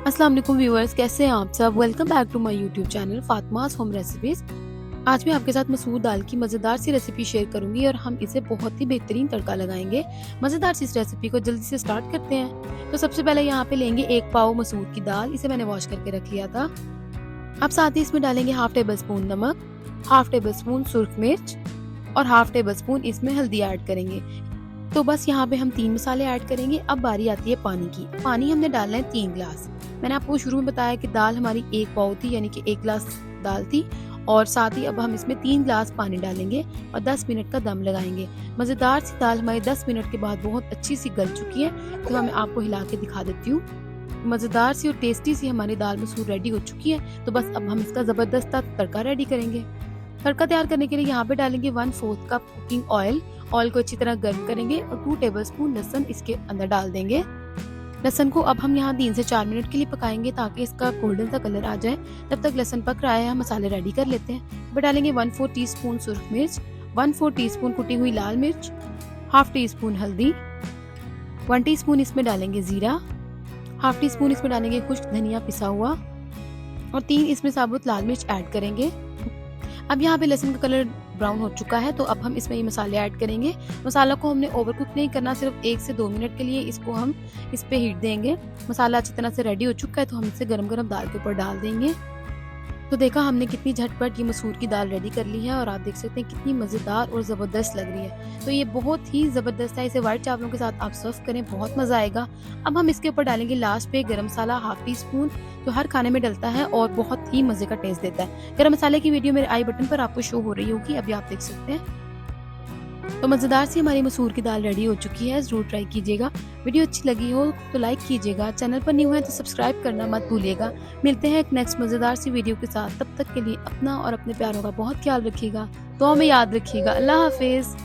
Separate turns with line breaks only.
अस्सलाम वालेकुम व्यूअर्स, कैसे हैं आप सब। Welcome back to my YouTube channel Fatima's home recipes. आज मैं आपके साथ मसूर दाल की मज़ेदार सी रेसिपी शेयर करूंगी और हम इसे बहुत ही बेहतरीन तड़का लगाएंगे। मज़ेदार सी इस रेसिपी को जल्दी से स्टार्ट करते हैं। तो सबसे पहले यहाँ पे लेंगे 1 पाव मसूर की दाल, इसे मैंने वॉश करके रख लिया था। अब साथ ही इसमें डालेंगे हाफ टेबल स्पून नमक, हाफ टेबल स्पून सुर्ख मिर्च और हाफ टेबल स्पून इसमें हल्दी ऐड करेंगे। तो बस यहाँ पे हम 3 मसाले ऐड करेंगे। अब बारी आती है पानी की। पानी हमने डालना है 3 गिलास। मैंने आपको शुरू में बताया कि दाल हमारी 1 पाव थी, यानी कि 1 गिलास दाल थी। और साथ ही अब हम इसमें 3 गिलास पानी डालेंगे और 10 मिनट का दम लगाएंगे। मज़ेदार सी दाल हमारी 10 मिनट के बाद बहुत अच्छी सी गल चुकी है। तो मैं आपको हिला के दिखा देती हूँ। मज़ेदार सी और टेस्टी सी हमारी दाल मसूर रेडी हो चुकी है। तो बस अब हम इसका ज़बरदस्त तड़का रेडी करेंगे। तड़का तैयार करने के लिए यहाँ पे डालेंगे 1/4 कप कुकिंग ऑयल। ऑयल को अच्छी तरह गर्म करेंगे और 2 टेबलस्पून लहसुन इसके अंदर डाल देंगे। लहसुन को अब हम यहाँ 3 से 4 मिनट के लिए पकाएंगे ताकि इसका गोल्डन सा कलर आ जाए। तब तक लहसुन पक रहा है, हम मसाले रेडी कर लेते हैं। अब डालेंगे 1/4 टीस्पून सुर्ख मिर्च, 1/4 टीस्पून कुटी हुई लाल मिर्च, हाफ टी स्पून हल्दी, 1 टीस्पून इसमें डालेंगे जीरा, हाफ टी स्पून इसमें डालेंगे खुश्क धनिया पिसा हुआ और 3 इसमें साबुत लाल मिर्च ऐड करेंगे। अब यहाँ पे लहसुन का कलर ब्राउन हो चुका है, तो अब हम इसमें ये मसाले ऐड करेंगे। मसाला को हमने ओवर कुक नहीं करना, सिर्फ 1 से 2 मिनट के लिए इसको हम इस पे हीट देंगे। मसाला अच्छी तरह से रेडी हो चुका है, तो हम इसे गरम गरम दाल के ऊपर डाल देंगे। तो देखा हमने कितनी झटपट ये मसूर की दाल रेडी कर ली है और आप देख सकते हैं कितनी मज़ेदार और ज़बरदस्त लग रही है। तो ये बहुत ही ज़बरदस्त है। इसे व्हाइट चावलों के साथ आप सर्व करें, बहुत मज़ा आएगा। अब हम इसके ऊपर डालेंगे लास्ट पे गरम मसाला हाफ टी स्पून, जो हर खाने में डलता है और बहुत ही मज़े का टेस्ट देता है। गरम मसाले की वीडियो मेरे आई बटन पर आपको शो हो रही होगी, अभी आप देख सकते हैं। तो मज़ेदार सी हमारी मसूर की दाल रेडी हो चुकी है। ज़रूर ट्राई कीजिएगा। वीडियो अच्छी लगी हो तो लाइक कीजिएगा। चैनल पर न्यू है तो सब्सक्राइब करना मत भूलिएगा। मिलते हैं एक नेक्स्ट मज़ेदार सी वीडियो के साथ। तब तक के लिए अपना और अपने प्यारों का बहुत ख्याल रखिएगा। दुआ में याद रखिएगा। अल्लाह हाफिज़।